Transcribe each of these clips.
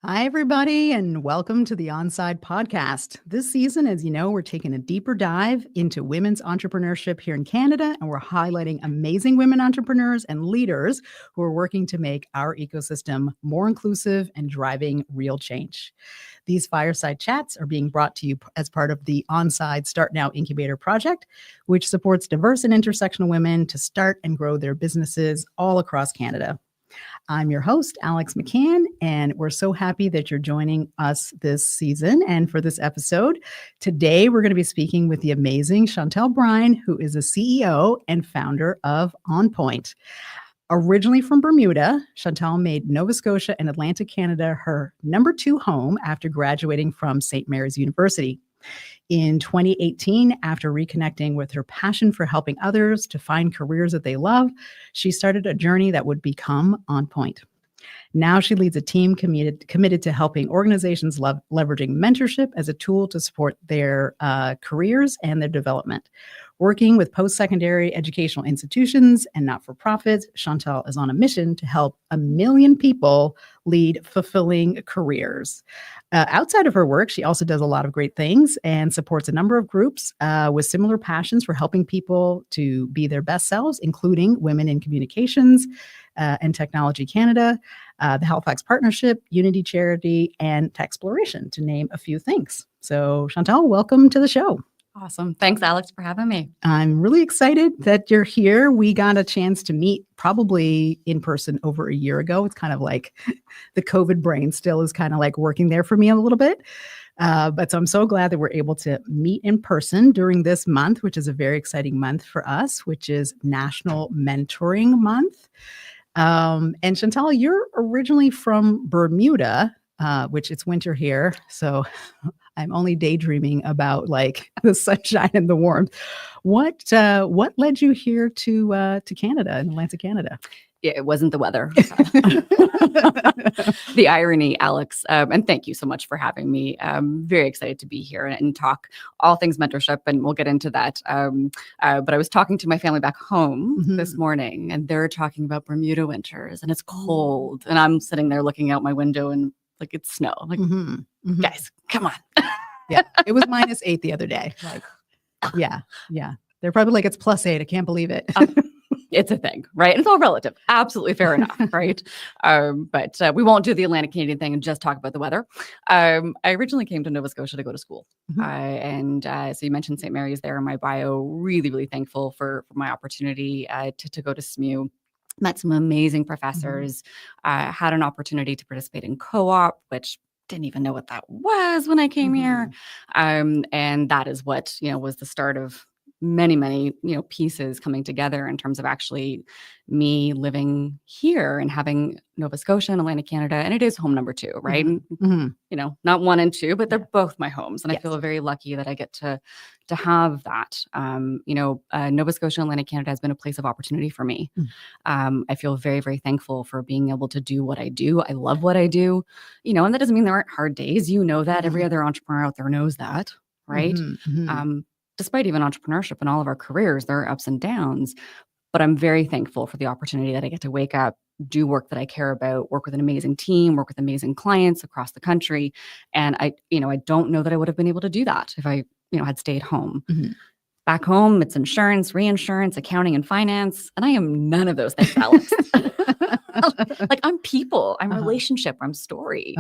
Hi, everybody, and welcome to the Onside podcast. This season, as you know, we're taking a deeper dive into women's entrepreneurship here in Canada, and we're highlighting amazing women entrepreneurs and leaders who are working to make our ecosystem more inclusive and driving real change. These fireside chats are being brought to you as part of the Onside Start Now Incubator project, which supports diverse and intersectional women to start and grow their businesses all across Canada. I'm your host, Alex McCann, and we're so happy that you're joining us this season. And for this episode, today we're going to be speaking with the amazing Chantal Brine, who is a CEO and founder of EnPointe. Originally from Bermuda, Chantal made Nova Scotia and Atlantic Canada her number 2 home after graduating from St. Mary's University. In 2018, after reconnecting with her passion for helping others to find careers that they love, she started a journey that would become EnPointe. Now she leads a team committed to helping organizations leveraging mentorship as a tool to support their careers and their development. Working with post-secondary educational institutions and not-for-profits, Chantal is on a mission to help 1 million people lead fulfilling careers. Outside of her work, she also does a lot of great things and supports a number of groups with similar passions for helping people to be their best selves, including Women in Communications and Technology Canada, the Halifax Partnership, Unity Charity, and Techsploration, to name a few things. So, Chantal, welcome to the show. Awesome. Thanks, Alex, for having me. I'm really excited that you're here. We got a chance to meet probably in person over a year ago. It's kind of like the COVID brain still is kind of like working there for me a little bit. But so I'm so glad that we're able to meet in person during this month, which is a very exciting month for us, which is National Mentoring Month. And Chantal, you're originally from Bermuda, which it's winter here. So I'm only daydreaming about like the sunshine and the warmth. What led you here to Canada, in Atlantic Canada? Yeah, it wasn't the weather. The irony, Alex. And thank you so much for having me. I'm very excited to be here and talk all things mentorship, and we'll get into that. But I was talking to my family back home this morning, and they're talking about Bermuda winters, and it's cold. And I'm sitting there looking out my window and like it's snow. I'm like, guys, come on. Yeah, it was -8 the other day. Like, yeah. They're probably like, it's +8. I can't believe it. It's a thing, right? It's all relative. Absolutely fair enough, right? But we won't do the Atlantic Canadian thing and just talk about the weather. I originally came to Nova Scotia to go to school. So you mentioned St. Mary's there in my bio. Really, really thankful for my opportunity to go to SMU. Met some amazing professors. Had an opportunity to participate in co-op, which didn't even know what that was when I came here. And that is what, was the start of many, pieces coming together in terms of actually me living here and having Nova Scotia and Atlantic Canada. And it is home number 2, right? Not 1 and 2, but they're both my homes. And I feel very lucky that I get to have that. Nova Scotia and Atlantic Canada has been a place of opportunity for me. I feel very, very thankful for being able to do what I do. I love what I do, and that doesn't mean there aren't hard days. That every other entrepreneur out there knows that, right? Despite even entrepreneurship and all of our careers, there are ups and downs, but I'm very thankful for the opportunity that I get to wake up, do work that I care about, work with an amazing team, work with amazing clients across the country. And I don't know that I would have been able to do that if I, had stayed home. Back home, it's insurance, reinsurance, accounting, and finance. And I am none of those things, Alex. Like I'm people, I'm relationship, I'm story.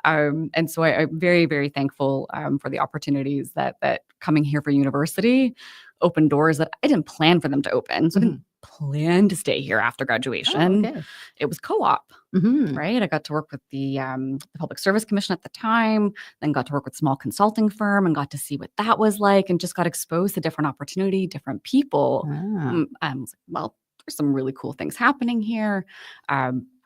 And so I'm very, very thankful for the opportunities that coming here for university opened doors that I didn't plan for them to open. So I didn't plan to stay here after graduation. It was co-op, right? I got to work with the Public Service Commission at the time, then got to work with a small consulting firm and got to see what that was like and just got exposed to different opportunity, different people. I was like, well, there's some really cool things happening here.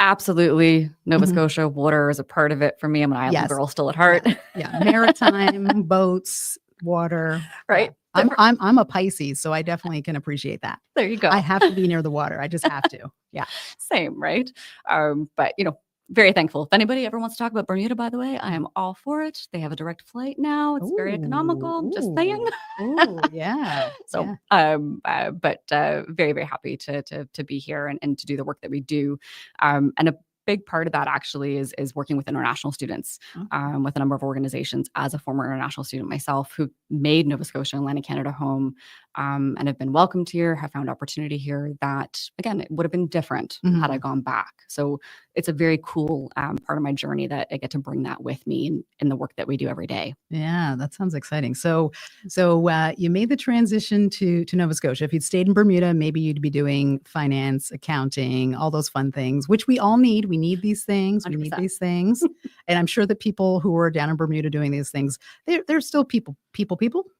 Absolutely. Nova Scotia, water is a part of it for me. I'm an island girl still at heart. Maritime, boats, water. Right. I'm a Pisces, so I definitely can appreciate that. There you go. I have to be near the water. I just have to. Yeah. Same, right? But very thankful. If anybody ever wants to talk about Bermuda, by the way, I am all for it. They have a direct flight now. It's very economical. Just saying. Yeah. So, but very, very happy to be here and to do the work that we do. And big part of that actually is working with international students, with a number of organizations as a former international student myself who made Nova Scotia and Atlantic Canada home, and have been welcomed here, have found opportunity here that, again, it would have been different had I gone back. So it's a very cool part of my journey that I get to bring that with me in the work that we do every day. Yeah, that sounds exciting. So you made the transition to Nova Scotia. If you'd stayed in Bermuda, maybe you'd be doing finance, accounting, all those fun things, which we all need. We need these things. 100%. We need these things. And I'm sure that people who are down in Bermuda doing these things, they're still people.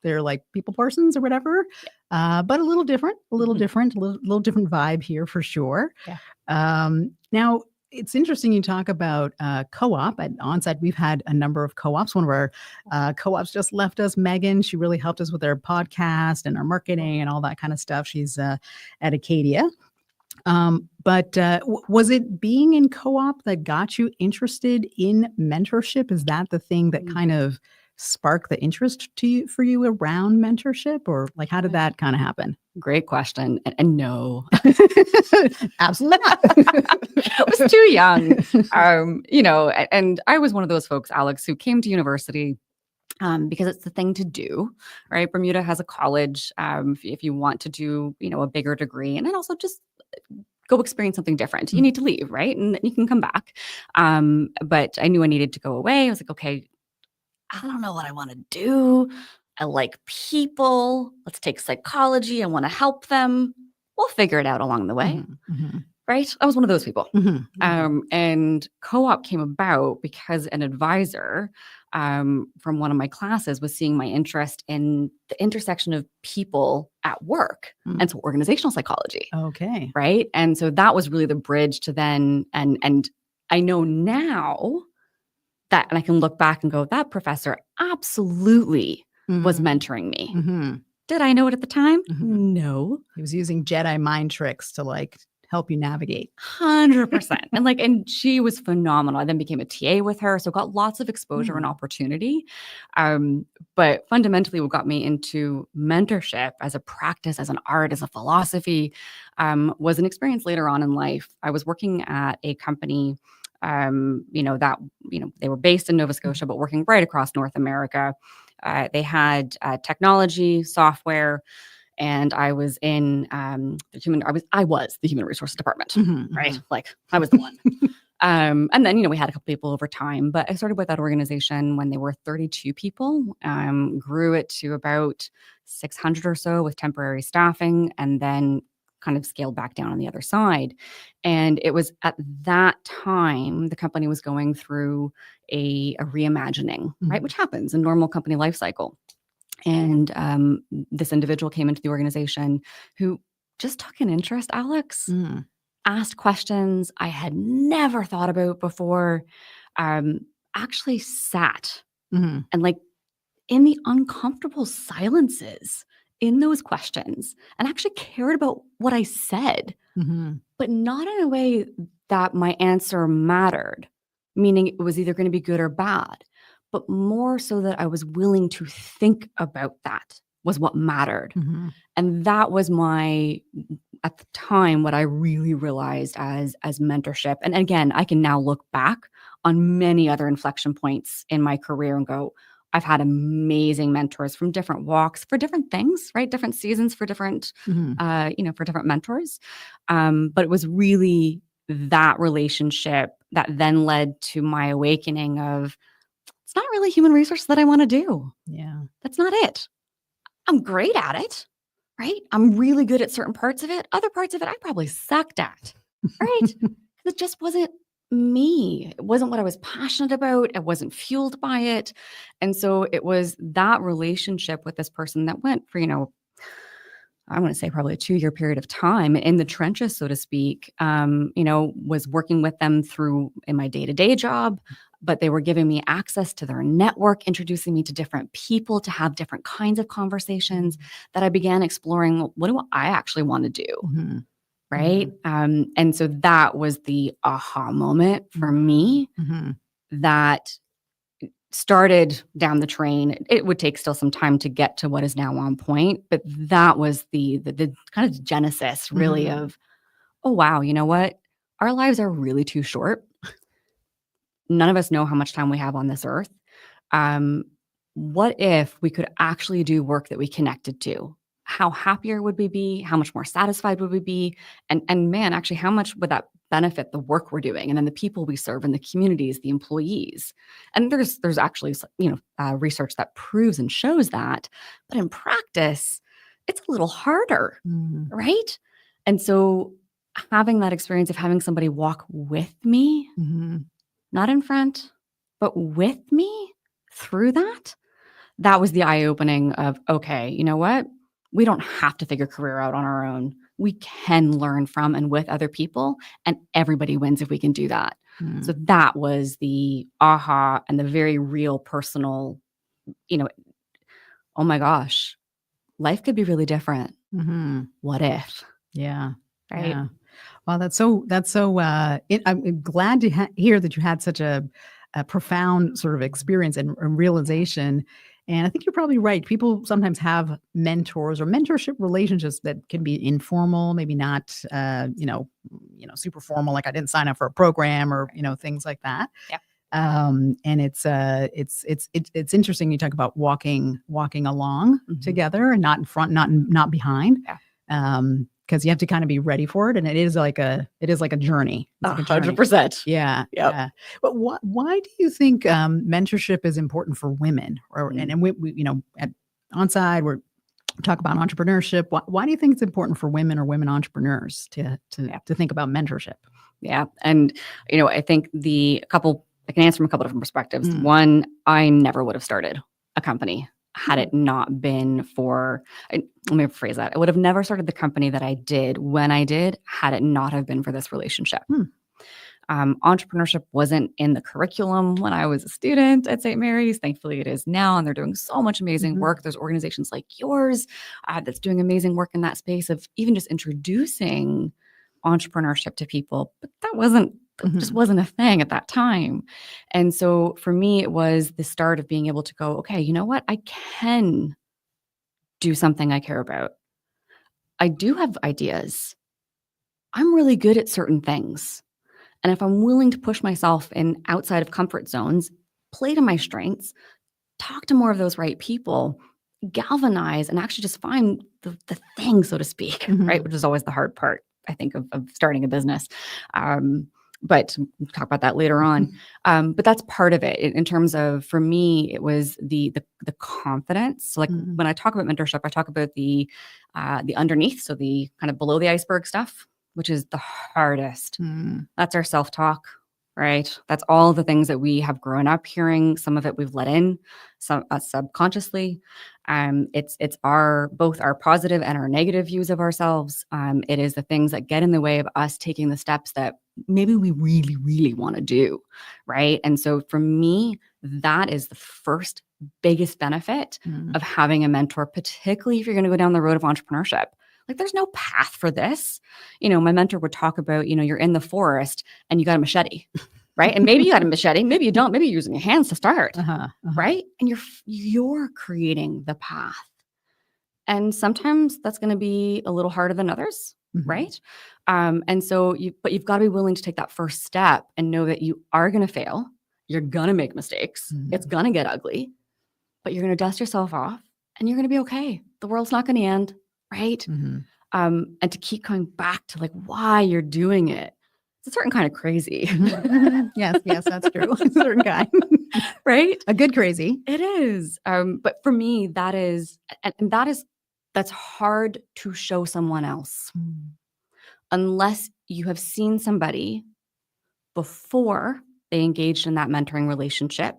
They're like people persons or whatever, but a little different, a little different vibe here for sure. Yeah. Now, it's interesting you talk about co-op at Onside. We've had a number of co-ops. One of our co-ops just left us, Megan. She really helped us with our podcast and our marketing and all that kind of stuff. She's at Acadia. But was it being in co-op that got you interested in mentorship? Is that the thing that kind of sparked the interest for you around mentorship, or like how did that kind of happen? Great question. And no, absolutely not. I was too young. And I was one of those folks, Alex, who came to university because it's the thing to do, right? Bermuda has a college if you want to do, a bigger degree, and then also just go experience something different. You need to leave, right? And then you can come back. But I knew I needed to go away. I was like, okay, I don't know what I want to do. I like people. Let's take psychology. I want to help them. We'll figure it out along the way. Right? I was one of those people. And co-op came about because an advisor from one of my classes was seeing my interest in the intersection of people at work. And so organizational psychology. Okay. Right? And so that was really the bridge to then, and I know now that, and I can look back and go, that professor absolutely was mentoring me. Did I know it at the time? No. He was using Jedi mind tricks to like help you navigate. 100%. And she was phenomenal. I then became a TA with her. So got lots of exposure and opportunity. But fundamentally what got me into mentorship as a practice, as an art, as a philosophy, was an experience later on in life. I was working at a company they were based in Nova Scotia, but working right across North America. They had technology, software, and I was in I was the human resources department, right? Like I was the one. And then, we had a couple people over time, but I started with that organization when they were 32 people, grew it to about 600 or so with temporary staffing, and then kind of scaled back down on the other side. And it was at that time the company was going through a reimagining, right? Which happens in normal company life cycle. And this individual came into the organization who just took an interest, Alex, asked questions I had never thought about before, actually sat and like in the uncomfortable silences in those questions and actually cared about what I said, but not in a way that my answer mattered, meaning it was either going to be good or bad, but more so that I was willing to think about that was what mattered. And that was at the time, what I really realized as mentorship. And again, I can now look back on many other inflection points in my career and go, I've had amazing mentors from different walks for different things, right? Different seasons for different, for different mentors. But it was really that relationship that then led to my awakening of, it's not really human resources that I want to do. Yeah. That's not it. I'm great at it, right? I'm really good at certain parts of it. Other parts of it, I probably sucked at, right? It just wasn't me. It wasn't what I was passionate about. I wasn't fueled by it. And so it was that relationship with this person that went for, I want to say probably a 2-year period of time in the trenches, so to speak, was working with them through in my day-to-day job, but they were giving me access to their network, introducing me to different people to have different kinds of conversations that I began exploring. What do I actually want to do? Right. And so that was the aha moment for me that started down the train. It would take still some time to get to what is now EnPointe, but that was the kind of genesis really of, oh, wow, you know what? our lives are really too short. None of us know how much time we have on this earth. What if we could actually do work that we connected to? How happier would we be? How much more satisfied would we be? And man, actually, how much would that benefit the work we're doing, and then the people we serve, and the communities, the employees? And there's actually research that proves and shows that, but in practice, it's a little harder, right? And so having that experience of having somebody walk with me, not in front, but with me through that was the eye-opening of, okay, you know what? We don't have to figure career out on our own. We can learn from and with other people, and everybody wins if we can do that. So that was the aha and the very real personal, oh my gosh, life could be really different. What if? Yeah. Right. Yeah. Well, that's so, I'm glad to hear that you had such a profound sort of experience and realization. And I think you're probably right. People sometimes have mentors or mentorship relationships that can be informal, maybe not, super formal. Like I didn't sign up for a program or, things like that. Yeah. And it's interesting. You talk about walking along together and not in front, not behind. Yeah. Because you have to kind of be ready for it, and it is like a journey. It's like a journey. 100%. Yeah, Yep. yeah. But why do you think mentorship is important for women? And we at Onside we're talk about entrepreneurship. Why do you think it's important for women or women entrepreneurs to think about mentorship? Yeah, and I think I can answer from a couple different perspectives. One, I never would have started a company had it not been for, let me rephrase that. I would have never started the company that I did when I did, had it not have been for this relationship. Entrepreneurship wasn't in the curriculum when I was a student at St. Mary's. Thankfully, it is now, and they're doing so much amazing work. There's organizations like yours that's doing amazing work in that space of even just introducing entrepreneurship to people. But that just wasn't a thing at that time. And so for me, it was the start of being able to go, okay, you know what? I can do something I care about. I do have ideas. I'm really good at certain things. And if I'm willing to push myself in outside of comfort zones, play to my strengths, talk to more of those right people, galvanize, and actually just find the thing, so to speak, right? Which is always the hard part, I think, of starting a business. But we'll talk about that later on. But that's part of it in terms of, for me, it was the confidence. So like when I talk about mentorship, I talk about the underneath, so the kind of below the iceberg stuff, which is the hardest. That's our self-talk, right? That's all the things that we have grown up hearing. Some of it we've let in, some subconsciously. It's both our positive and our negative views of ourselves. It is the things that get in the way of us taking the steps that maybe we really, really want to do, right? And so for me, that is the first biggest benefit of having a mentor, particularly if you're going to go down the road of entrepreneurship. Like, there's no path for this. My mentor would talk about, you're in the forest and you got a machete, right? And maybe you got a machete, maybe you don't, maybe you're using your hands to start, right? And you're creating the path. And sometimes that's going to be a little harder than others, right? And so you've got to be willing to take that first step and know that you are going to fail. You're going to make mistakes. It's going to get ugly, but you're going to dust yourself off and you're going to be okay. The world's not going to end, right? And to keep coming back to like why you're doing it. It's a certain kind of crazy. Yes, that's true. A certain kind. Right? A good crazy. It is. But for me, that's hard to show someone else. Unless you have seen somebody before they engaged in that mentoring relationship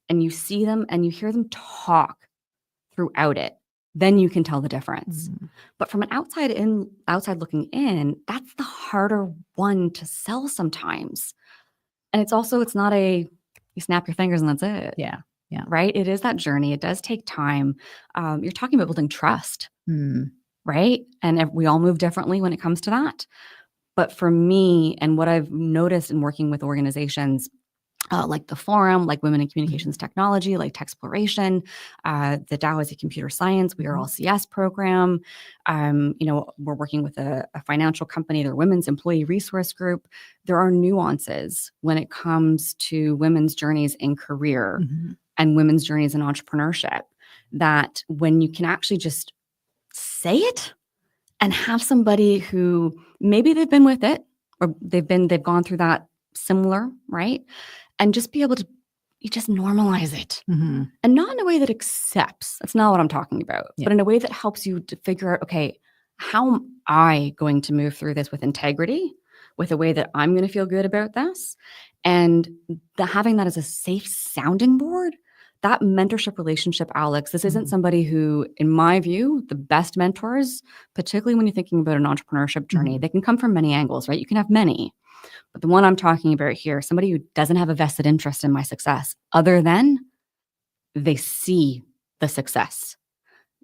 and you see them and you hear them talk throughout it, then you can tell the difference. But from an outside looking in, that's the harder one to sell sometimes. And it's not you snap your fingers and that's it. Yeah. Right? It is that journey. It does take time. You're talking about building trust, right? And we all move differently when it comes to that. But for me, and what I've noticed in working with organizations, like the forum, like Women in Communications Technology, like Techsploration, the Dalhousie Computer Science, We Are All CS program. We're working with a financial company, their Women's Employee Resource Group. There are nuances when it comes to women's journeys in career and women's journeys in entrepreneurship, that when you can actually just say it and have somebody who maybe they've been with it or they've gone through that similar, right? And just be able to, you just normalize it. And not in a way that accepts, that's not what I'm talking about, but in a way that helps you to figure out, okay, how am I going to move through this with integrity, with a way that I'm going to feel good about this? And having that as a safe sounding board, that mentorship relationship, Alex, this isn't somebody who, in my view, the best mentors, particularly when you're thinking about an entrepreneurship journey, they can come from many angles, right? You can have many. But the one I'm talking about here, somebody who doesn't have a vested interest in my success, other than they see the success.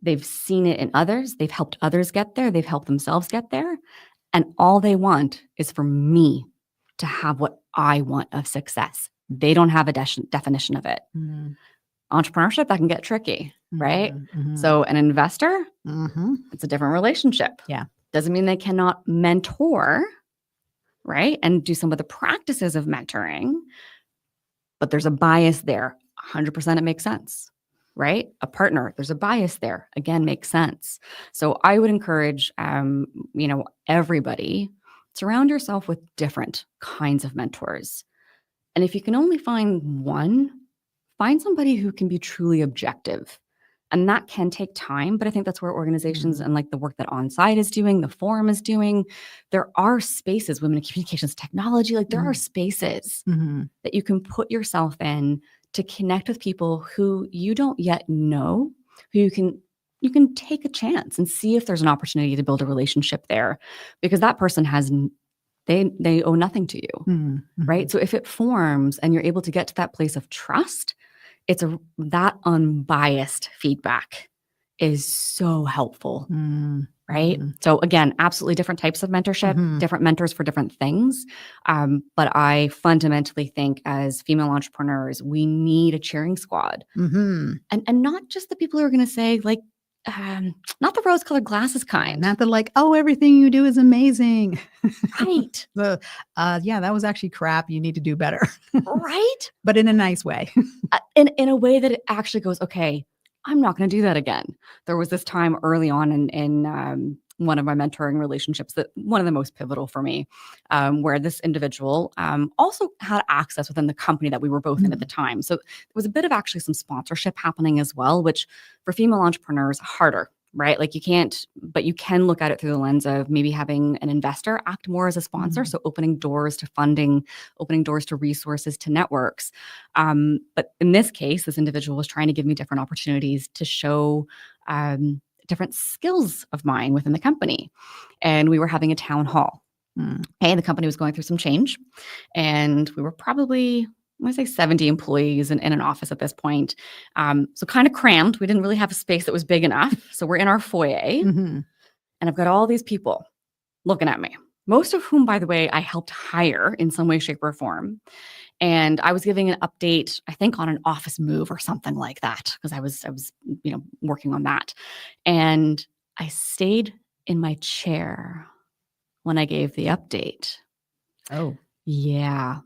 They've seen it in others. They've helped others get there. They've helped themselves get there. And all they want is for me to have what I want of success. They don't have a definition of it. Entrepreneurship, that can get tricky, right? So an investor, it's a different relationship. Yeah. Doesn't mean they cannot mentor, right? And do some of the practices of mentoring, but there's a bias there. 100% it makes sense, right? A partner, there's a bias there. Again, makes sense. So I would encourage, everybody, surround yourself with different kinds of mentors. And if you can only find one, find somebody who can be truly objective. And that can take time, but I think that's where organizations and like the work that Onside is doing, the forum is doing, there are spaces, Women in Communications Technology, like there are spaces that you can put yourself in to connect with people who you don't yet know, who you can take a chance and see if there's an opportunity to build a relationship there, because that person they owe nothing to you, right? So if it forms and you're able to get to that place of trust, that unbiased feedback is so helpful, right? So again, absolutely different types of mentorship, different mentors for different things. But I fundamentally think as female entrepreneurs, we need a cheering squad. And not just the people who are going to say like, not the rose-colored glasses kind. Not the like, oh, everything you do is amazing. Right. That was actually crap. You need to do better. Right. But in a nice way. In a way that it actually goes, okay, I'm not going to do that again. There was this time early on in one of my mentoring relationships, that one of the most pivotal for me, where this individual also had access within the company that we were both in at the time. So there was a bit of actually some sponsorship happening as well, which for female entrepreneurs, harder, right? Like you can't, but you can look at it through the lens of maybe having an investor act more as a sponsor. So opening doors to funding, opening doors to resources, to networks. But in this case, this individual was trying to give me different opportunities to show different skills of mine within the company. And we were having a town hall. Okay, the company was going through some change. And we were probably, I want to say 70 employees in an office at this point. So kind of crammed. We didn't really have a space that was big enough. So we're in our foyer. And I've got all these people looking at me, most of whom, by the way, I helped hire in some way, shape, or form. And I was giving an update, I think, on an office move or something like that, because I was working on that. And I stayed in my chair when I gave the update. Oh. Yeah.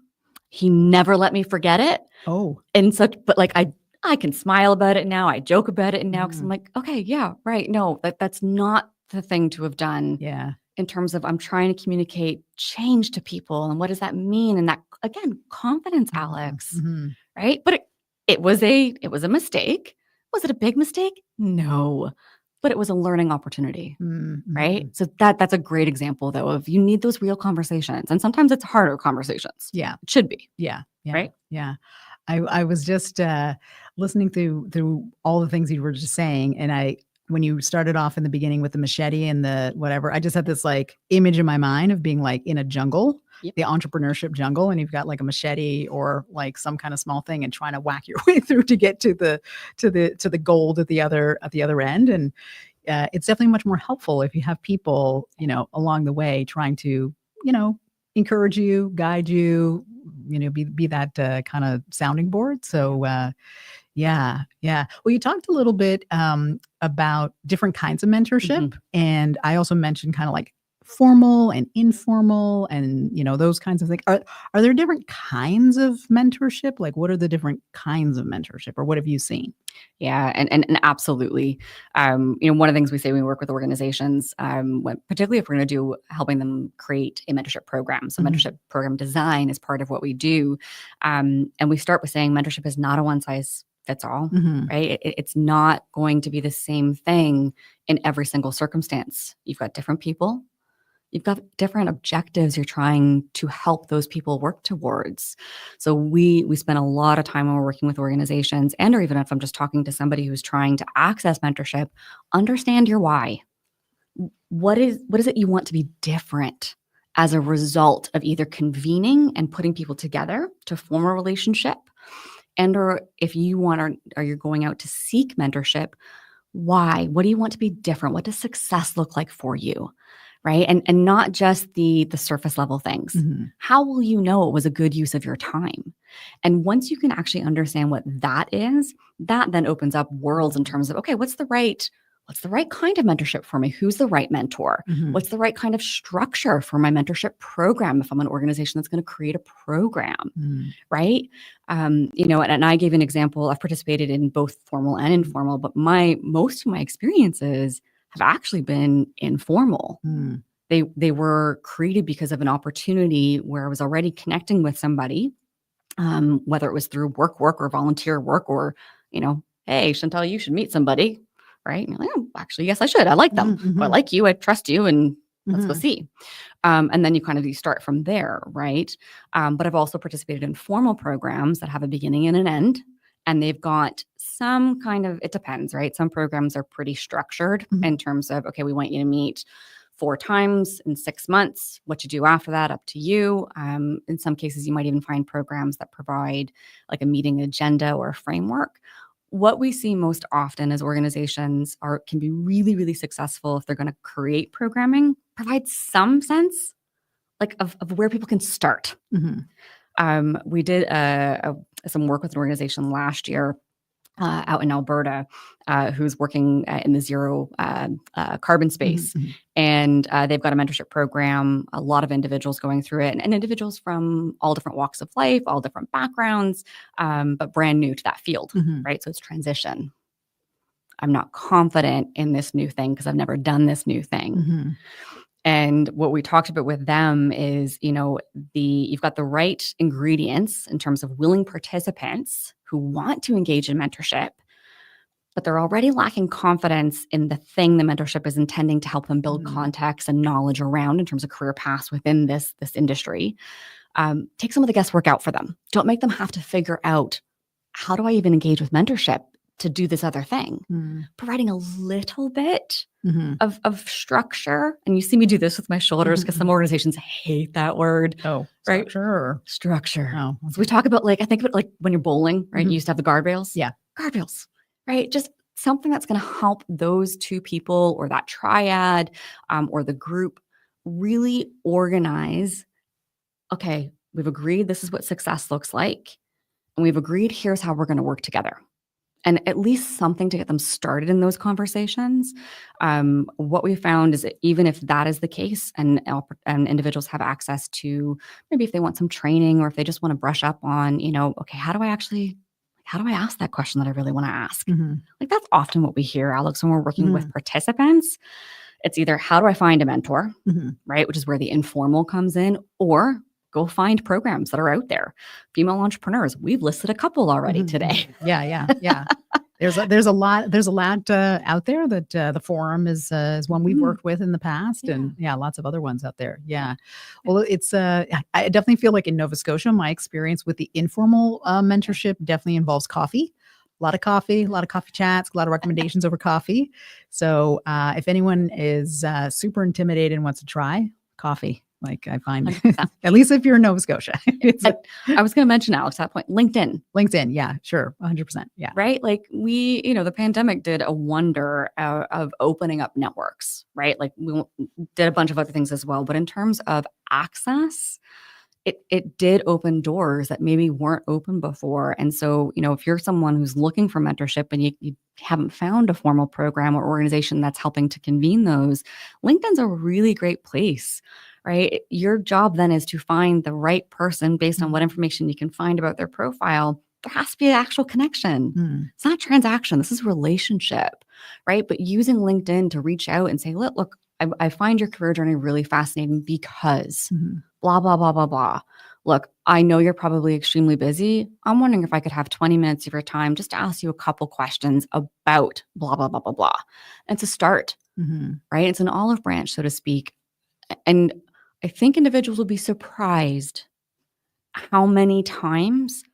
He never let me forget it. Oh. But like I can smile about it now. I joke about it now because I'm like, okay, yeah, right. No, that's not the thing to have done. Yeah. In terms of I'm trying to communicate change to people, and what does that mean? And that, again, confidence, Alex, right? But it was a mistake. Was it a big mistake? No, but it was a learning opportunity, right? So that's a great example, though, of you need those real conversations, and sometimes it's harder conversations. Yeah, it should be. Yeah. Right. Yeah. I was just listening through all the things you were just saying, and when you started off in the beginning with the machete and the whatever, I just had this like image in my mind of being like in a jungle, the entrepreneurship jungle, and you've got like a machete or like some kind of small thing and trying to whack your way through to get to the gold at the other end. And it's definitely much more helpful if you have people, along the way trying to, encourage you, guide you, be that kind of sounding board. So yeah. Well, you talked a little bit about different kinds of mentorship, and I also mentioned kind of like formal and informal, and those kinds of things. Are there different kinds of mentorship? Like, what are the different kinds of mentorship, or what have you seen? Yeah, and absolutely. One of the things we say when we work with organizations, particularly if we're going to do helping them create a mentorship program. So mentorship program design is part of what we do, and we start with saying mentorship is not a one size fits all, right? It's not going to be the same thing in every single circumstance. You've got different people. You've got different objectives you're trying to help those people work towards. So we spend a lot of time when we're working with organizations, and or even if I'm just talking to somebody who's trying to access mentorship, understand your why. What is it you want to be different as a result of either convening and putting people together to form a relationship, and or if you want or you're going out to seek mentorship, why? What do you want to be different? What does success look like for you? Right. And not just the surface level things. How will you know it was a good use of your time? And once you can actually understand what that is, that then opens up worlds in terms of, okay, what's the right kind of mentorship for me? Who's the right mentor? What's the right kind of structure for my mentorship program if I'm an organization that's going to create a program, right? And I gave an example. I've participated in both formal and informal, but most of my experiences have actually been informal. They were created because of an opportunity where I was already connecting with somebody, whether it was through work or volunteer work, or, hey, Chantal, you should meet somebody. Right? And you're like, oh, actually, yes, I should. I like them. I like you. I trust you. And let's go see. And then you start from there, right? But I've also participated in formal programs that have a beginning and an end. And they've got some kind of, it depends, right? Some programs are pretty structured in terms of, okay, we want you to meet 4 times in 6 months. What you do after that, up to you. In some cases, you might even find programs that provide like a meeting agenda or a framework. What we see most often is organizations can be really, really successful if they're going to create programming, provide some sense like of where people can start. We did some work with an organization last year out in Alberta who's working in the zero carbon space. And they've got a mentorship program, a lot of individuals going through it, and individuals from all different walks of life, all different backgrounds, but brand new to that field, right? So it's transition. I'm not confident in this new thing because I've never done this new thing. And what we talked about with them is, you've got the right ingredients in terms of willing participants who want to engage in mentorship, but they're already lacking confidence in the thing the mentorship is intending to help them build context and knowledge around in terms of career paths within this industry. Take some of the guesswork out for them. Don't make them have to figure out, how do I even engage with mentorship to do this other thing? Providing a little bit of structure. And you see me do this with my shoulders because some organizations hate that word. Oh, right? Structure. Oh, okay. So we talk about I think of it like when you're bowling, right? You used to have the guardrails. Yeah. Guardrails, right? Just something that's going to help those 2 people or that triad or the group really organize. Okay, we've agreed this is what success looks like. And we've agreed here's how we're going to work together. And at least something to get them started in those conversations. What we found is that even if that is the case and individuals have access to, maybe if they want some training or if they just want to brush up on, okay, how do I ask that question that I really want to ask? Like that's often what we hear, Alex, when we're working with participants. It's either how do I find a mentor, right? Which is where the informal comes in, or go find programs that are out there. Female entrepreneurs, we've listed a couple already today. Yeah. There's a lot out there that the forum is one we've worked with in the past, and lots of other ones out there. Yeah. Well, it's I definitely feel like in Nova Scotia, my experience with the informal mentorship definitely involves coffee. A lot of coffee chats, a lot of recommendations over coffee. So if anyone is super intimidated and wants to try coffee, like I find, at least if you're in Nova Scotia. I was going to mention, Alex, that point, LinkedIn. Yeah, sure. 100%. Yeah. Right. Like the pandemic did a wonder of opening up networks, right? Like we did a bunch of other things as well. But in terms of access it did open doors that maybe weren't open before. And so, if you're someone who's looking for mentorship and you haven't found a formal program or organization that's helping to convene those, LinkedIn's a really great place, right? Your job then is to find the right person based on what information you can find about their profile. There has to be an actual connection. It's not transaction. This is relationship, right? But using LinkedIn to reach out and say, look, I find your career journey really fascinating because blah, blah, blah, blah, blah. Look, I know you're probably extremely busy. I'm wondering if I could have 20 minutes of your time just to ask you a couple questions about blah, blah, blah, blah, blah. And it's a start, right? It's an olive branch, so to speak. And I think individuals will be surprised how many times.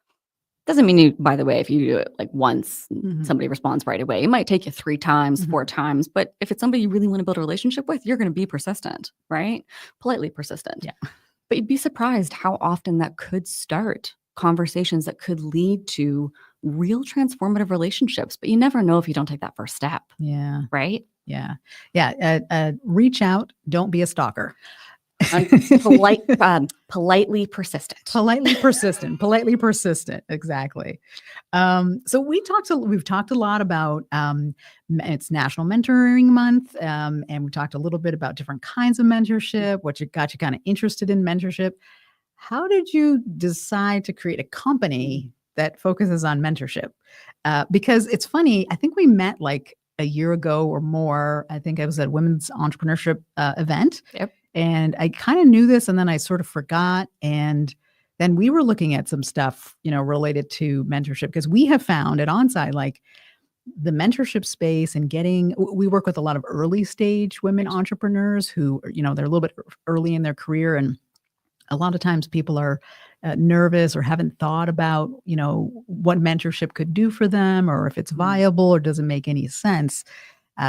Doesn't mean you, by the way, if you do it like once, somebody responds right away. It might take you 3 times, 4 times. But if it's somebody you really want to build a relationship with, you're going to be persistent, right? Politely persistent. Yeah. But you'd be surprised how often that could start conversations that could lead to real transformative relationships. But you never know if you don't take that first step. Yeah. Right? Yeah. Yeah. Reach out. Don't be a stalker. Politely persistent. Politely persistent. Exactly. So we've talked a lot about it's National Mentoring Month, and we talked a little bit about different kinds of mentorship, what got you kind of interested in mentorship. How did you decide to create a company that focuses on mentorship? Because it's funny, I think we met like a year ago or more. I think I was at a women's entrepreneurship event. Yep. And I kind of knew this, and then I sort of forgot. And then we were looking at some stuff, related to mentorship, because we have found at Onside, like the mentorship space and we work with a lot of early stage women entrepreneurs who, they're a little bit early in their career. And a lot of times people are nervous or haven't thought about, what mentorship could do for them, or if it's viable or doesn't make any sense.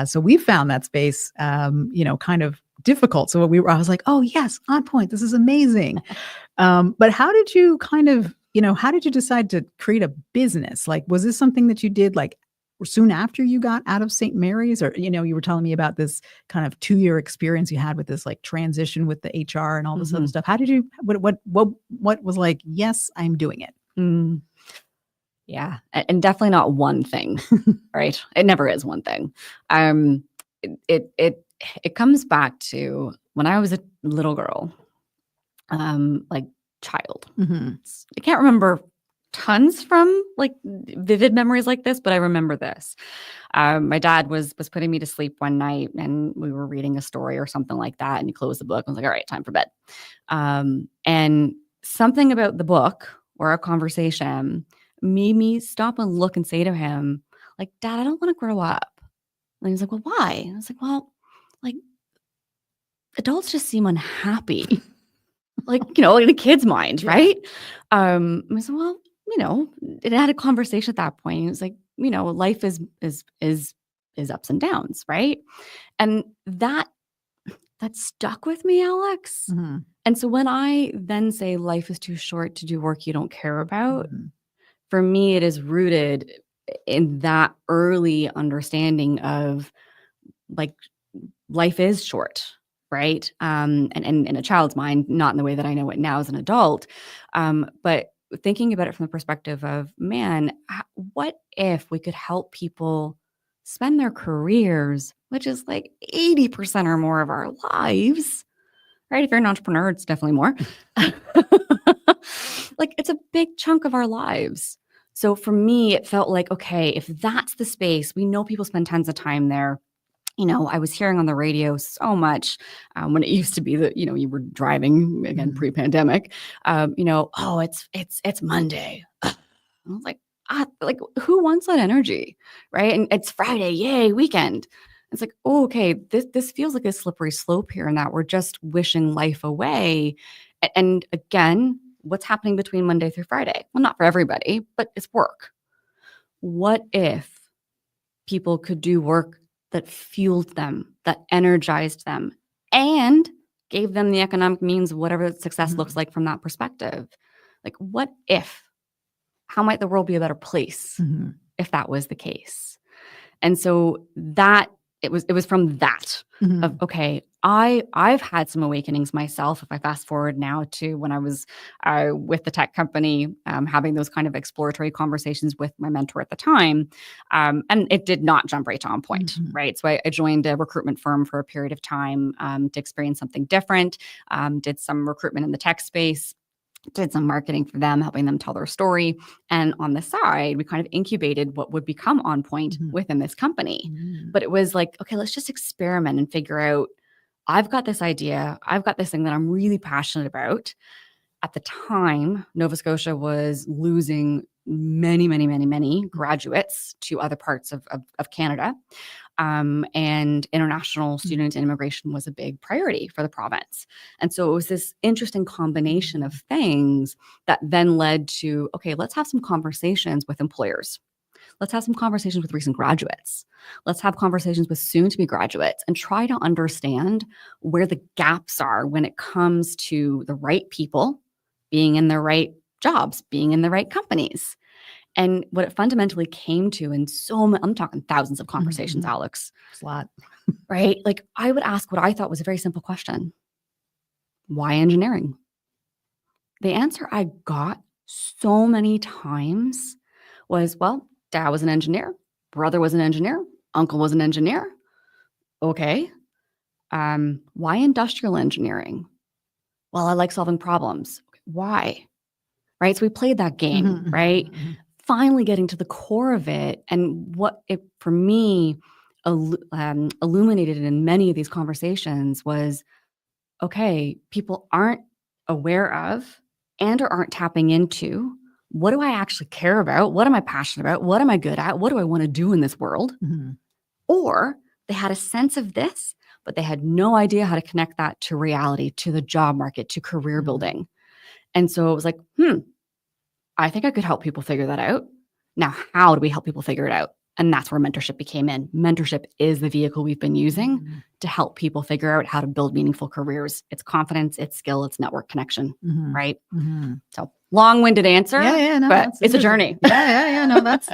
So we found that space, kind of difficult. So I was like, oh yes, EnPointe, this is amazing. But how did you how did you decide to create a business? Like, was this something that you did like soon after you got out of St. Mary's, or, you were telling me about this kind of 2-year experience you had with this like transition with the HR and all this other stuff. How did you, what was like, yes, I'm doing it? Yeah. And definitely not one thing, right? It never is one thing. It comes back to when I was a little girl, like child. I can't remember tons from like vivid memories like this, but I remember this. My dad was putting me to sleep one night, and we were reading a story or something like that, and he closed the book. I was like, all right, time for bed. And something about the book or a conversation made me stop and look and say to him, like, Dad, I don't want to grow up. And he was like, well, why? And I was like, well, like, adults just seem unhappy. Like, in a kid's mind, right? I said, well, it had a conversation at that point. It was like, life is ups and downs, right? And that stuck with me, Alex. And so when I then say life is too short to do work you don't care about, for me, it is rooted in that early understanding of like life is short, right? And in a child's mind, not in the way that I know it now as an adult, but thinking about it from the perspective of, man, what if we could help people spend their careers, which is like 80% or more of our lives, right? If you're an entrepreneur, it's definitely more. Like, it's a big chunk of our lives. So for me, it felt like, okay, if that's the space, we know people spend tons of time there. I was hearing on the radio so much when it used to be that, you were driving, again, pre-pandemic, oh, it's Monday. I was like, who wants that energy, right? And it's Friday, yay, weekend. It's like, oh, okay, this feels like a slippery slope here, and that we're just wishing life away. And again, what's happening between Monday through Friday? Well, not for everybody, but it's work. What if people could do work that fueled them, that energized them, and gave them the economic means of whatever success looks like from that perspective? Like, what if? How might the world be a better place if that was the case? And so that it was from that of, okay, I've had some awakenings myself. If I fast forward now to when I was with the tech company, having those kind of exploratory conversations with my mentor at the time, and it did not jump right to EnPointe, right? So I joined a recruitment firm for a period of time to experience something different. Did some recruitment in the tech space. Did some marketing for them, helping them tell their story. And on the side, we kind of incubated what would become EnPointe within this company. But it was like, okay, let's just experiment and figure out, I've got this idea. I've got this thing that I'm really passionate about. At the time, Nova Scotia was losing many graduates to other parts of Canada. And international student immigration was a big priority for the province. And so it was this interesting combination of things that then led to, okay, let's have some conversations with employers. Let's have some conversations with recent graduates. Let's have conversations with soon-to-be graduates and try to understand where the gaps are when it comes to the right people being in the right jobs, being in the right companies. And what it fundamentally came to, and I'm talking thousands of conversations, Alex. It's a lot. Right? Like I would ask what I thought was a very simple question. Why engineering? The answer I got so many times was, well, dad was an engineer, brother was an engineer, uncle was an engineer. Okay. Why industrial engineering? Well, I like solving problems. Why? Right? So we played that game, right? Finally getting to the core of it. And what it, for me, illuminated in many of these conversations was, okay, people aren't aware of and or aren't tapping into, what do I actually care about? What am I passionate about? What am I good at? What do I want to do in this world? Or they had a sense of this, but they had no idea how to connect that to reality, to the job market, to career building. And so it was like, I think I could help people figure that out. Now, how do we help people figure it out? And that's where mentorship became in. Mentorship is the vehicle we've been using to help people figure out how to build meaningful careers. It's confidence, it's skill, it's network connection, right? So long-winded answer, but it's a journey. No, that's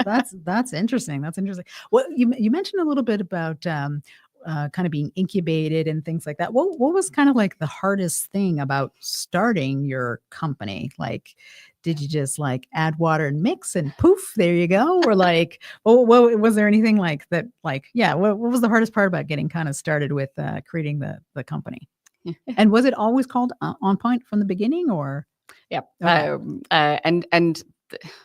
interesting. That's interesting. Well, you mentioned a little bit about kind of being incubated and things like that. What was kind of like the hardest thing about starting your company? Like, did you just like add water and mix and poof, there you go? Or like, what was there anything like that? Like, what was the hardest part about getting kind of started with creating the company? And was it always called EnPointe from the beginning, or? Yeah. Okay. And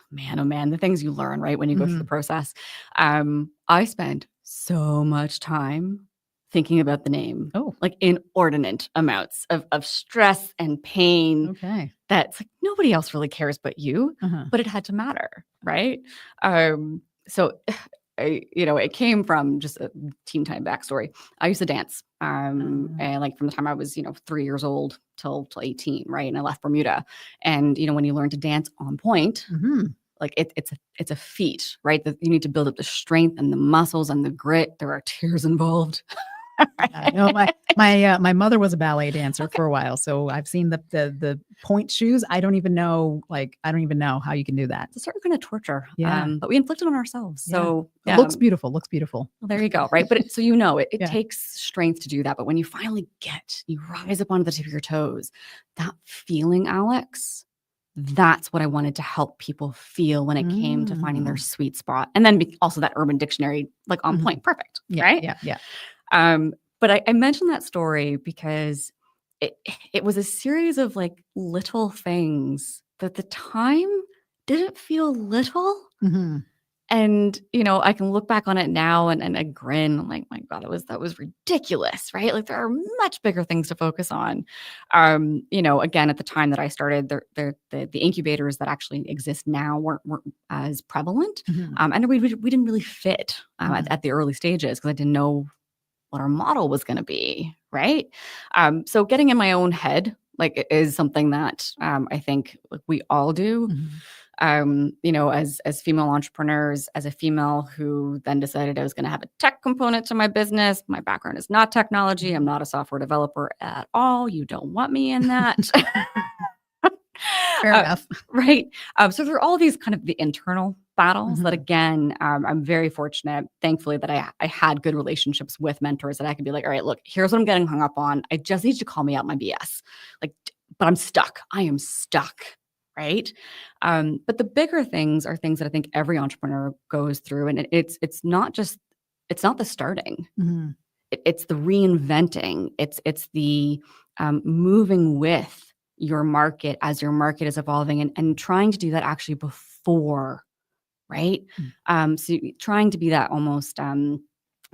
man, oh man, the things you learn, right, when you go through the process. I spent so much time thinking about the name, like inordinate amounts of stress and pain. Okay. That's like nobody else really cares but you, but it had to matter, right? So, it came from just a teen time backstory. I used to dance, and like from the time I was, 3 years old till 18, right? And I left Bermuda, and when you learn to dance on point, like it's a feat, right? That you need to build up the strength and the muscles and the grit. There are tears involved. No, my mother was a ballet dancer for a while, so I've seen the point shoes. I don't even know how you can do that. It's a certain kind of torture, but we inflict it on ourselves. So it looks beautiful. Well, there you go, right? But it takes strength to do that. But when you finally you rise up onto the tip of your toes, that feeling, Alex, that's what I wanted to help people feel when it came to finding their sweet spot. And then also that Urban Dictionary, like on point, perfect, right? Yeah. But I mentioned that story because it was a series of like little things that at the time didn't feel little. And, I can look back on it now and I grin. I'm like, my God, that was ridiculous, right? Like there are much bigger things to focus on. Again, at the time that I started, the incubators that actually exist now weren't as prevalent. And we didn't really fit at the early stages because I didn't know what our model was going to be, right? So getting in my own head, like, is something that I think like we all do. As female entrepreneurs, as a female who then decided I was going to have a tech component to my business. My background is not technology. I'm not a software developer at all. You don't want me in that. Fair enough. Right. So there are all these kind of the internal battles that, again, I'm very fortunate, thankfully, that I had good relationships with mentors that I could be like, all right, look, here's what I'm getting hung up on. I just need you to call me out my BS. Like, but I'm stuck. I am stuck. Right. But the bigger things are things that I think every entrepreneur goes through. And it's not the starting. It's the reinventing. It's the moving with your market as your market is evolving, and trying to do that actually before, right? So trying to be that almost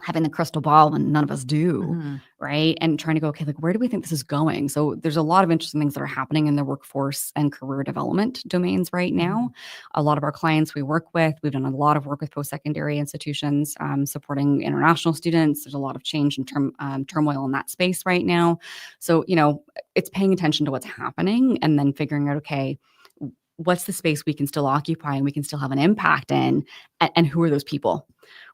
having the crystal ball when none of us do, right? And trying to go, okay, like, where do we think this is going? So there's a lot of interesting things that are happening in the workforce and career development domains right now. A lot of our clients we work with, we've done a lot of work with post-secondary institutions, supporting international students. There's a lot of change and turmoil in that space right now. So, it's paying attention to what's happening and then figuring out, okay, what's the space we can still occupy and we can still have an impact in, and who are those people?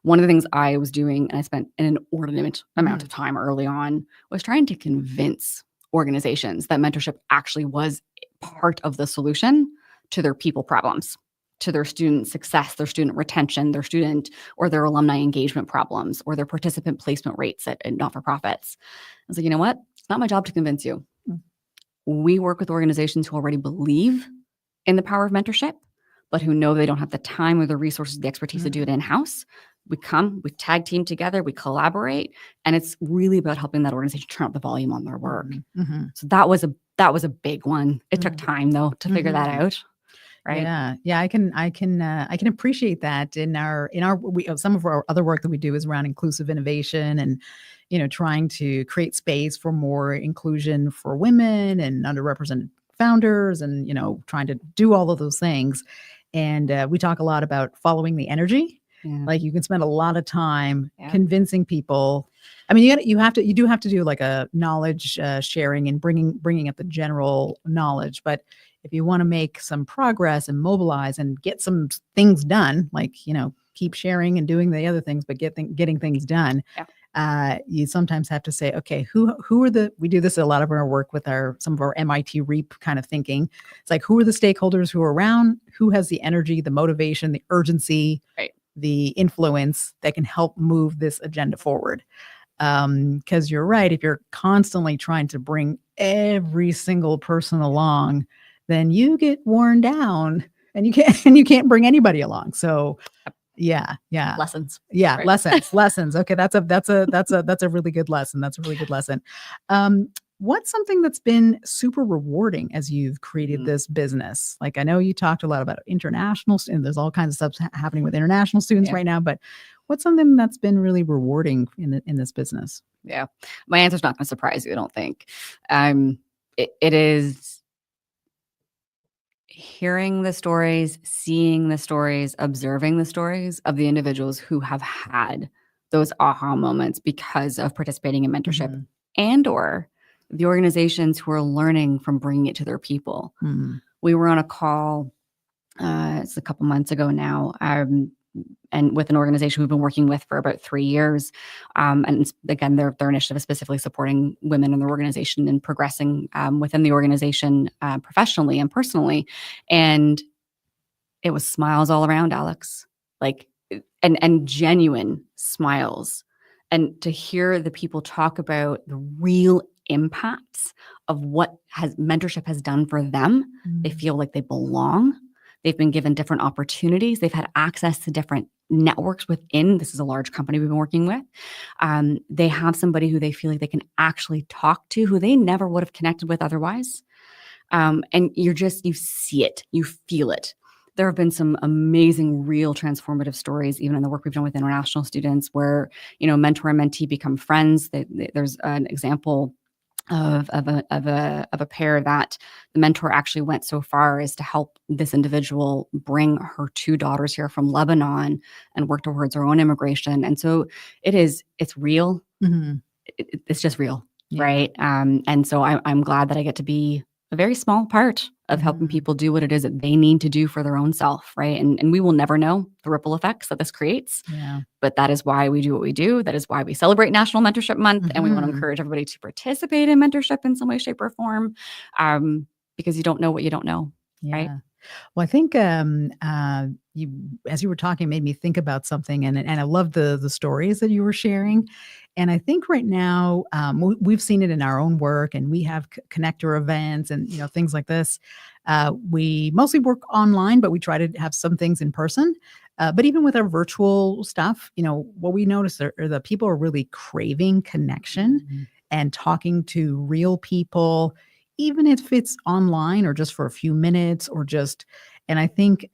One of the things I was doing, and I spent an inordinate amount of time early on, was trying to convince organizations that mentorship actually was part of the solution to their people problems, to their student success, their student retention, their student or their alumni engagement problems, or their participant placement rates at not-for-profits. I was like, you know what? It's not my job to convince you. We work with organizations who already believe in the power of mentorship, but who know they don't have the time or the resources, the expertise to do it in-house. We tag team together, we collaborate, and it's really about helping that organization turn up the volume on their work. So that was a big one. It took time though to figure that out. Right. Yeah. I can appreciate that in some of our other work that we do is around inclusive innovation and, trying to create space for more inclusion for women and underrepresented founders and, trying to do all of those things. And we talk a lot about following the energy. Like you can spend a lot of time convincing people. I mean, you do have to do like a knowledge sharing and bringing up the general knowledge. But if you want to make some progress and mobilize and get some things done, like, keep sharing and doing the other things, but getting things done. You sometimes have to say, okay, who are we do this a lot of our work with some of our MIT REAP kind of thinking. It's like, who are the stakeholders who are around, who has the energy, the motivation, the urgency, the influence that can help move this agenda forward. Because you're right, if you're constantly trying to bring every single person along, then you get worn down and you can't bring anybody along. So yeah. Lessons. Yeah. Right. Lessons. Okay. That's a really good lesson. That's a really good lesson. What's something that's been super rewarding as you've created this business? Like, I know you talked a lot about international, and there's all kinds of stuff happening with international students right now, but what's something that's been really rewarding in this business? Yeah. My answer's not going to surprise you, I don't think. It is hearing the stories, seeing the stories, observing the stories of the individuals who have had those aha moments because of participating in mentorship and or the organizations who are learning from bringing it to their people. We were on a call, it's a couple months ago now, and with an organization we've been working with for about 3 years. And again, their initiative is specifically supporting women in their organization and progressing within the organization professionally and personally. And it was smiles all around, Alex, like, and genuine smiles. And to hear the people talk about the real impacts of what mentorship has done for them, they feel like they belong. They've been given different opportunities. They've had access to different networks within. This is a large company we've been working with. They have somebody who they feel like they can actually talk to, who they never would have connected with otherwise. And you see it, you feel it. There have been some amazing, real transformative stories, even in the work we've done with international students, where, mentor and mentee become friends. There's an example of a pair that the mentor actually went so far as to help this individual bring her 2 daughters here from Lebanon and work towards her own immigration. And so it's real. It's just real. Right. And so I'm glad that I get to be a very small part of helping people do what it is that they need to do for their own self. Right. And we will never know the ripple effects that this creates. But that is why we do what we do. That is why we celebrate National Mentorship Month. And we want to encourage everybody to participate in mentorship in some way, shape, or form, because you don't know what you don't know. Right. Well, I think you, as you were talking, made me think about something, and I love the stories that you were sharing. And I think right now we've seen it in our own work, and we have connector events and things like this. We mostly work online, but we try to have some things in person. But even with our virtual stuff, what we notice are the people are really craving connection Mhm. and talking to real people, even if it's online or just for a few minutes or just. And I think,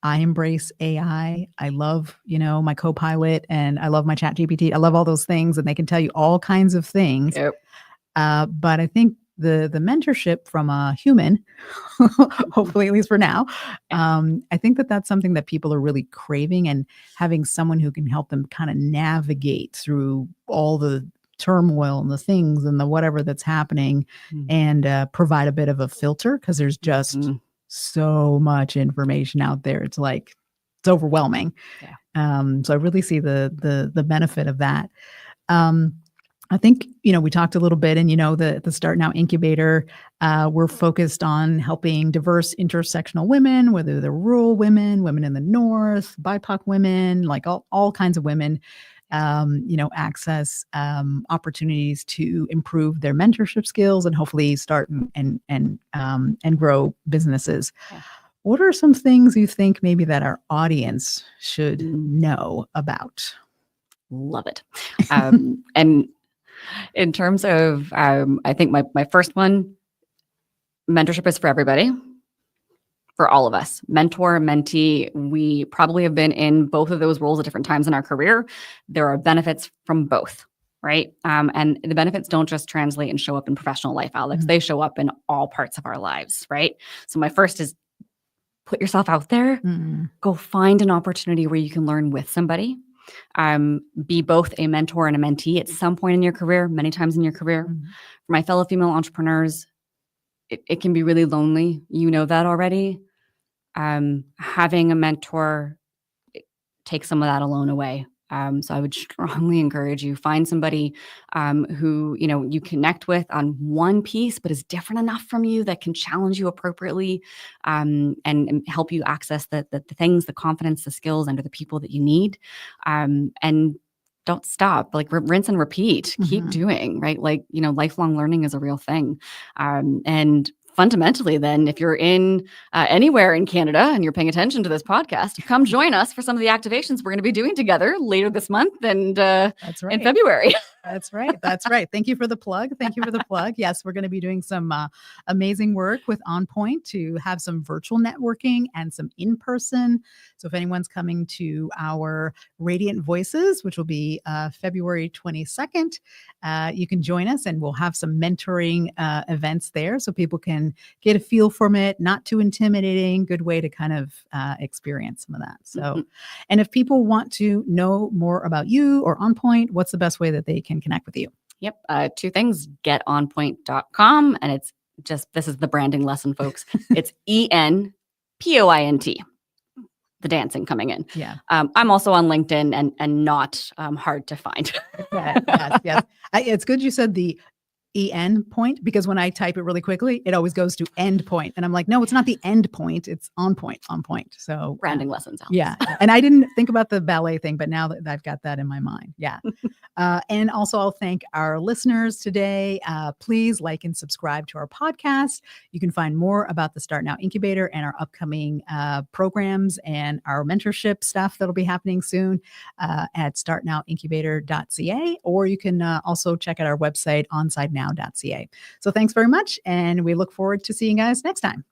I embrace AI. I love, my Copilot, and I love my Chat GPT. I love all those things, and they can tell you all kinds of things. Yep. But I think the mentorship from a human, hopefully at least for now, Yeah. I think that's something that people are really craving, and having someone who can help them kind of navigate through all the turmoil and the things and the whatever that's happening, Mhm. and provide a bit of a filter, because there's just Mhm. so much information out there. It's like it's overwhelming. Yeah. So I really see the benefit of that. Um, I think, we talked a little bit, and, the Start Now Incubator, we're focused on helping diverse intersectional women, whether they're rural women, women in the North, BIPOC women, like all kinds of women, access opportunities to improve their mentorship skills and hopefully start and grow businesses. Yeah. What are some things you think maybe that our audience should Mm. know about? Love it. And in terms of, I think my first one, mentorship is for everybody, for all of us. Mentor, mentee, we probably have been in both of those roles at different times in our career. There are benefits from both, right? And the benefits don't just translate and show up in professional life, Alex. Mhm. They show up in all parts of our lives, right? So my first is put yourself out there. Mm. Go find an opportunity where you can learn with somebody. Be both a mentor and a mentee at some point in your career, many times in your career. Mhm. For my fellow female entrepreneurs, it can be really lonely. You know that already. Having a mentor takes some of that alone away. So I would strongly encourage you, find somebody who you connect with on one piece, but is different enough from you that can challenge you appropriately, and help you access the things, the confidence, the skills, and the people that you need. And don't stop. Like rinse and repeat. Keep Mhm. doing, right. Like lifelong learning is a real thing, and fundamentally, then, if you're in anywhere in Canada and you're paying attention to this podcast, come join us for some of the activations we're going to be doing together later this month and That's in right. February. That's right. That's right. Thank you for the plug. Thank you for the plug. Yes, we're going to be doing some amazing work with EnPointe to have some virtual networking and some in-person. So if anyone's coming to our Radiant Voices, which will be February 22nd, you can join us, and we'll have some mentoring events there so people can get a feel from it. Not too intimidating. Good way to kind of experience some of that. So, and if people want to know more about you or EnPointe, what's the best way that they can connect with you? Yep. Two things, getonpoint.com. And it's just, this is the branding lesson, folks. It's EnPoint, the dancing coming in. Yeah. I'm also on LinkedIn and not hard to find. Yes. It's good you said the EnPointe, because when I type it really quickly, it always goes to EnPointe. And I'm like, no, it's not the end point. It's on point. So Branding lessons, Alex. yeah. And I didn't think about the ballet thing, but now that I've got that in my mind. Yeah. And also, I'll thank our listeners today. Please like and subscribe to our podcast. You can find more about the Start Now Incubator and our upcoming programs and our mentorship stuff that'll be happening soon at startnowincubator.ca, or you can also check out our website onsidenow.ca. So thanks very much, and we look forward to seeing you guys next time.